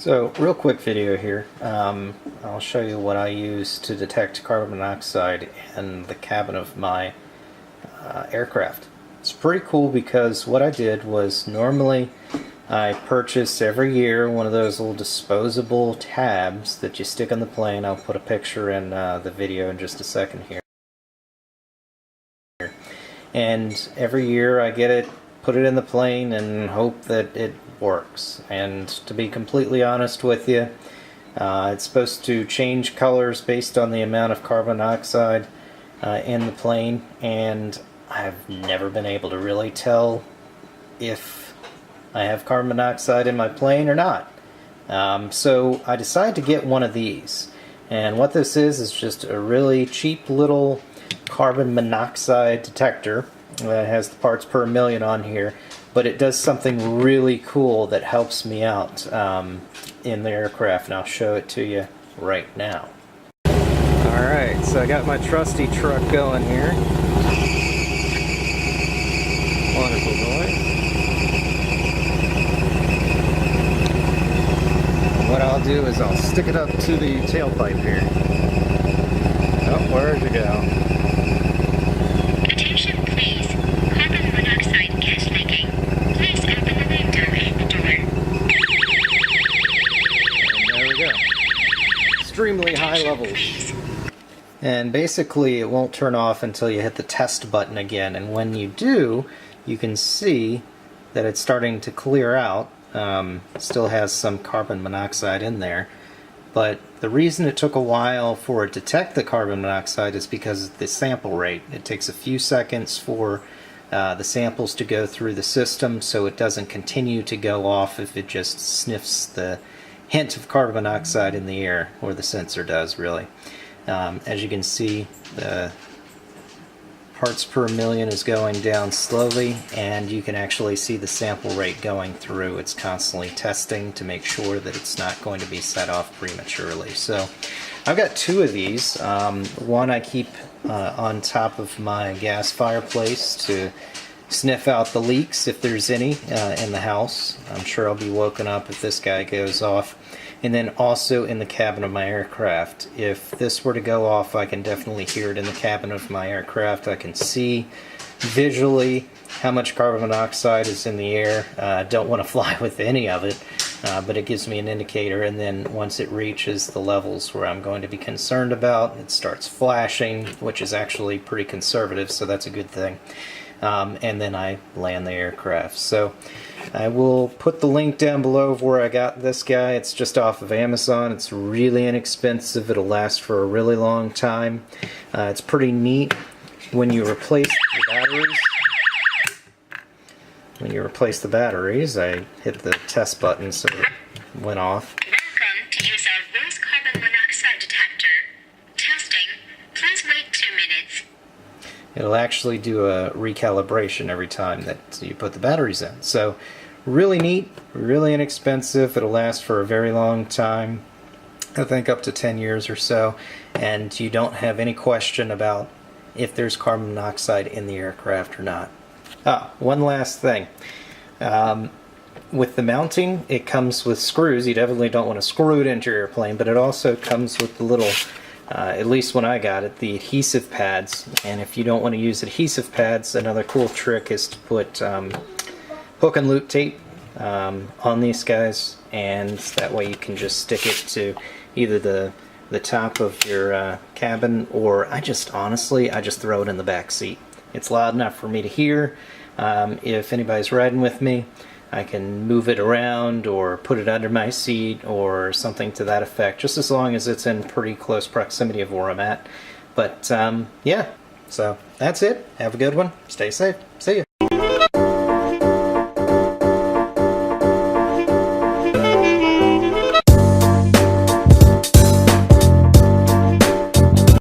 So, real quick video here. I'll show you what I use to detect carbon monoxide in the cabin of my aircraft. It's pretty cool because what I did was normally I purchase every year one of those little disposable tabs that you stick on the plane. I'll put a picture in the video in just a second here. And every year I get it, put it in the plane, and hope that it works. And to be completely honest with you, it's supposed to change colors based on the amount of carbon dioxide in the plane, and I've never been able to really tell if I have carbon monoxide in my plane or not. So I decided to get one of these, and what this is just a really cheap little carbon monoxide detector. It has the parts per million on here, but it does something really cool that helps me out in the aircraft, and I'll show it to you right now. Alright, so I got my trusty truck going here. Wonderful noise. What I'll do is I'll stick it up to the tailpipe here. Oh, where'd you go? Extremely high levels. And basically it won't turn off until you hit the test button again, and when you do, you can see that it's starting to clear out. Still has some carbon monoxide in there, but the reason it took a while for it to detect the carbon monoxide is because of the sample rate. It takes a few seconds for the samples to go through the system, so it doesn't continue to go off if it just sniffs the hint of carbon monoxide in the air, or the sensor does, really. As you can see, the parts per million is going down slowly, and you can actually see the sample rate going through. It's constantly testing to make sure that it's not going to be set off prematurely. So I've got two of these. One I keep on top of my gas fireplace to sniff out the leaks if there's any in the house. I'm sure I'll be woken up if this guy goes off. And then also in the cabin of my aircraft. If this were to go off, I can definitely hear it in the cabin of my aircraft. I can see visually how much carbon monoxide is in the air. I don't want to fly with any of it, but it gives me an indicator, and then once it reaches the levels where I'm going to be concerned about, it starts flashing, which is actually pretty conservative, so that's a good thing. And then I land the aircraft. So I will put the link down below of where I got this guy. It's just off of Amazon. It's really inexpensive. It'll last for a really long time. It's pretty neat when you replace the batteries. When you replace the batteries, I hit the test button so it went off. Welcome to use our voice carbon monoxide detector. Testing. Please wait 2 minutes. It'll actually do a recalibration every time that you put the batteries in. So really neat, really inexpensive. It'll last for a very long time, I think up to 10 years or so, and you don't have any question about if there's carbon monoxide in the aircraft or not. One last thing. With the mounting, it comes with screws. You definitely don't want to screw it into your airplane, but it also comes with the little, at least when I got it, the adhesive pads. And if you don't want to use adhesive pads, another cool trick is to put hook and loop tape on these guys, and that way you can just stick it to either the top of your cabin, or I just throw it in the back seat. It's loud enough for me to hear. If anybody's riding with me, I can move it around or put it under my seat or something to that effect, just as long as it's in pretty close proximity of where I'm at. But yeah, so that's it. Have a good one. Stay safe. See ya.